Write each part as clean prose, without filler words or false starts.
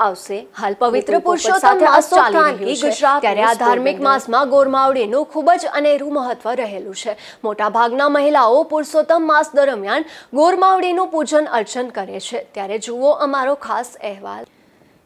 કરવામાં આવશે। હાલ પવિત્ર પુરુષોત્તમ માસ ચાલી રહ્યું છે ત્યારે આ ધાર્મિક માસમાં ગોરમાવડીનું ખૂબ જ અનેરું મહત્વ રહેલું છે। મોટાભાગના મહિલાઓ પુરુષોત્તમ માસ દરમિયાન ગોરમાવડીનું પૂજન અર્ચન કરે છે। ત્યારે જુઓ અમારો ખાસ અહેવાલ।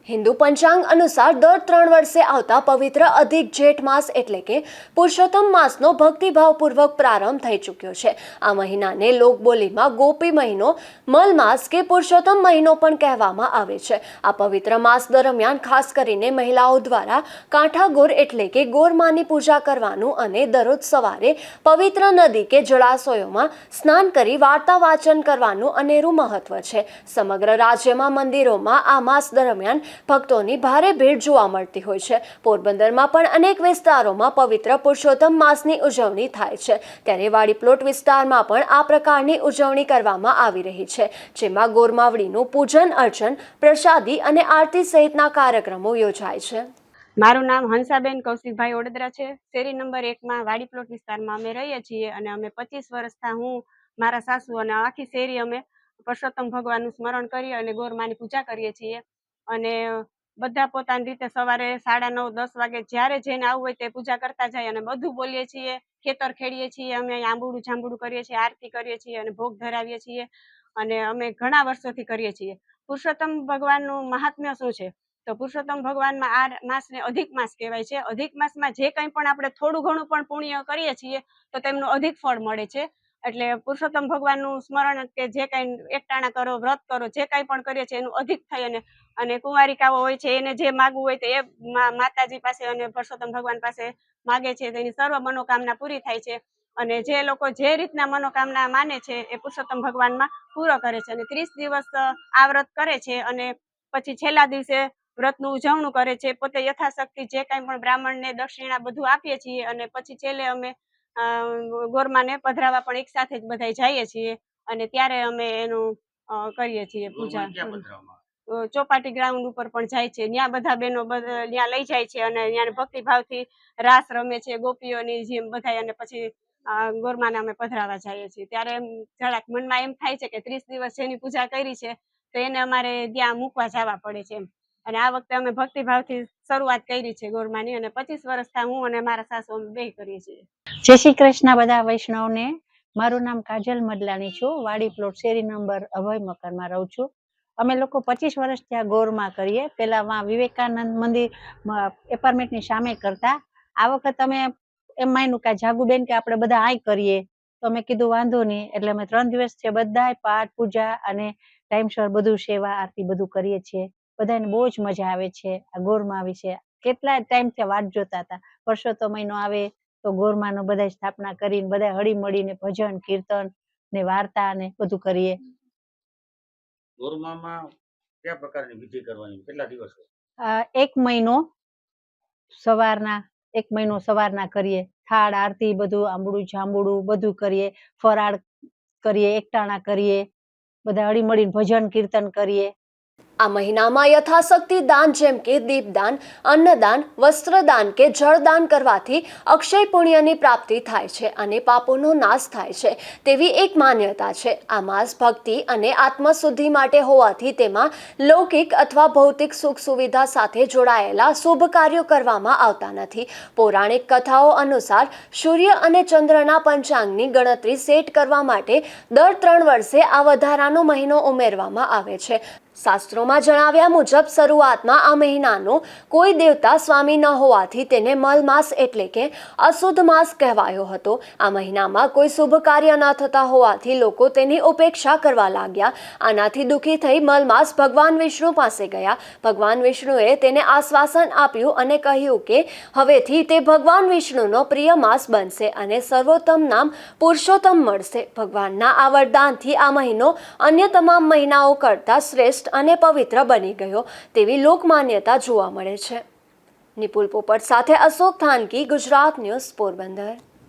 હિન્દુ પંચાંગ અનુસાર દર 3 વર્ષે આવતા પવિત્ર અધિક જેઠ માસ એટલે કે પુરુષોત્તમ માસનો ભક્તિભાવપૂર્વક પ્રારંભ થઈ ચૂક્યો છે। આ મહિનાને લોકબોલીમાં ગોપી મહિનો, મલ માસ કે પુરુષોત્તમ મહિનો પણ કહેવામાં આવે છે। આ પવિત્ર માસ દરમિયાન ખાસ કરીને મહિલાઓ દ્વારા કાંઠાગોર એટલે કે ગોરમાની પૂજા કરવાનું અને દરરોજ સવારે પવિત્ર નદી કે જળાશયોમાં સ્નાન કરી વાર્તા વાંચન કરવાનું અનેરું મહત્વ છે। સમગ્ર રાજ્યમાં મંદિરોમાં આ માસ દરમિયાન ભક્તોની ભારે ભીડ જોવા મળતી હોય છે। પોરબંદરમાં પણ અનેક વિસ્તારોમાં પવિત્ર પુરુષોત્તમ માસની ઉજવણી થાય છે। ત્યારે વાડી પ્લોટ વિસ્તારમાં પણ આ પ્રકારની ઉજવણી કરવામાં આવી રહી છે, જેમાં ગોરમાવડીનું પૂજન અર્ચન, પ્રસાદી અને આરતી સહિતના કાર્યક્રમો યોજાય છે। મારું નામ હંસાબેન કૌશિકભાઈ ઓડેદરા છે। શેરી નંબર 1 માં વાડી પ્લોટ વિસ્તારમાં અમે રહીએ છીએ અને અમે 25 વર્ષથી હું, મારા સાસુ અને આખી શેરી અમે પુરુષોત્તમ ભગવાનનું સ્મરણ કરી અને ગોરમાની પૂજા કરીએ છીએ। અને બધા પોતાની રીતે સવારે 9:30 10 વાગે જ્યારે જેને આવવું હોય તે પૂજા કરતા જાય અને બધું બોલીએ છીએ, ખેતર ખેડીએ છીએ, અમે આંબુડું જાંબુડું કરીએ છીએ, આરતી કરીએ છીએ અને ભોગ ધરાવીએ છીએ અને અમે ઘણા વર્ષોથી કરીએ છીએ। પુરુષોત્તમ ભગવાનનું મહાત્મ્ય શું છે? તો પુરુષોત્તમ ભગવાનમાં આ માસને અધિક માસ કહેવાય છે। અધિક માસમાં જે કંઈ પણ આપણે થોડું ઘણું પણ પુણ્ય કરીએ છીએ તો તેમનું અધિક ફળ મળે છે। એટલે પુરુષોત્તમ ભગવાનનું સ્મરણ કે જે કંઈ એકટાણા કરો, વ્રત કરો, જે કંઈ પણ કરીએ છીએ એનું અધિક થઈ અને કુંવારિકાઓ હોય છે એને જે માગવું હોય તો એ માતાજી પાસે અને પુરુષોત્તમ ભગવાન પાસે માગે છે, તેની સર્વ મનોકામના પૂરી થાય છે। અને જે લોકો જે રીતના મનોકામના માને છે એ પુરુષોત્તમ ભગવાનમાં પૂરો કરે છે અને 30 દિવસ આ વ્રત કરે છે અને પછી છેલ્લા દિવસે વ્રતનું ઉજવણું કરે છે। પોતે યથાશક્તિ જે કંઈ પણ બ્રાહ્મણને દક્ષિણા બધું આપીએ છીએ અને પછી છેલ્લે અમે ગોરમાને પધરાવા પણ એક સાથે જ બધા જઈએ છીએ અને ત્યારે અમે એનું કરીએ છીએ પૂજા। ચોપાટી ગ્રાઉન્ડ ઉપર પણ જાય છે, ત્યાં બધા બહેનો ત્યાં લઈ જાય છે અને ત્યાં ભક્તિભાવથી રાસ રમે છે ગોપીઓની જેમ બધા, અને પછી ગોરમાને અમે પધરાવા જઈએ છીએ। ત્યારે એમ જરાક મનમાં એમ થાય છે કે 30 દિવસ જેની પૂજા કરી છે તો એને અમારે ત્યાં મૂકવા જવા પડે છે એમ। અને આ વખતે અમે ભક્તિભાવથી શરૂઆત કરી છે ગોરમાની અને 25 વર્ષથી હું અને મારા સાસુ અમે બે કરીએ છીએ। જય શ્રી કૃષ્ણ બધા વૈષ્ણવને। મારું નામ કાજલ મદલાણી છું। વાડી પ્લોટ શેરી નંબર અભય મકાનમાં રહું છું। અમે લોકો 25 વર્ષથી આ ગોરમાં કરીએ। પહેલા વિવેકાનંદ મંદિર એપાર્ટમેન્ટની સામે કરતા। આ વખત અમે એમ માન્યું કે જાગુબેન કે આપણે બધા આય કરીએ, તો અમે કીધું વાંધો નહીં। એટલે અમે 3 દિવસ છે બધા પાઠ પૂજા અને ટાઈમસર બધું સેવા આરતી બધું કરીએ છીએ। બધાને બહુ જ મજા આવે છે આ ગોરમાં વિશે। કેટલા ટાઈમથી વાટ જોતા હતા પુરુષોત્તમ મહિનો આવે તો ગોરમાનો બધા સ્થાપના કરીને બધા હળી મળીને ભજન કીર્તન ને વાર્તા ને બધું કરીએ। ગોરમામાં કયા પ્રકારની વિધિ કરવાની, કેટલા દિવસો? 1 મહિનો સવારના કરીએ, થાળ આરતી બધું આંબુડું જાંબુડું બધું કરીએ, ફરાળ કરીએ, એકટાણા કરીએ, બધા હળી મળીને ભજન કીર્તન કરીએ। આ મહિનામાં યથાશક્તિ દાન જેમ કે દીપદાન, અન્નદાન, વસ્ત્રદાન કે જળદાન કરવાથી અક્ષય પુણ્યની પ્રાપ્તિ થાય છે અને પાપોનો નાશ થાય છે તેવી એક માન્યતા છે। આ માસ ભક્તિ અને આત્મશુદ્ધિ માટે હોવાથી તેમાં લૌકિક અથવા ભૌતિક સુખ સુવિધા સાથે જોડાયેલા શુભ કાર્યો કરવામાં આવતા નથી। પૌરાણિક કથાઓ અનુસાર સૂર્ય અને ચંદ્રના પંચાંગની ગણતરી સેટ કરવા માટે દર 3 વર્ષે આ વધારાનો મહિનો ઉમેરવામાં આવે છે। શાસ્ત્રોમાં જણાવ્યા મુજબ શરૂઆતમાં આ મહિનાનો કોઈ દેવતા સ્વામી ન હોવાથી તેને મલ માસ એટલે કે અશુદ્ધ માસ કહેવાયો હતો। આ મહિનામાં કોઈ શુભ કાર્ય ન થતા હોવાથી લોકો તેની ઉપેક્ષા કરવા લાગ્યા। આનાથી દુઃખી થઈ મલ માસ ભગવાન વિષ્ણુ પાસે ગયા। ભગવાન વિષ્ણુએ તેને આશ્વાસન આપ્યું અને કહ્યું કે હવેથી તે ભગવાન વિષ્ણુનો પ્રિય માસ બનશે અને સર્વોત્તમ નામ પુરુષોત્તમ મળશે। ભગવાનના આ વરદાનથી આ મહિનો અન્ય તમામ મહિનાઓ કરતાં શ્રેષ્ઠ અને પવિત્ર બની ગયો તેવી લોકમાન્યતા જોવા મળે છે। નિપુલ પોપટ સાથે અશોક થાનકી, ગુજરાત ન્યૂઝ, પોરબંદર।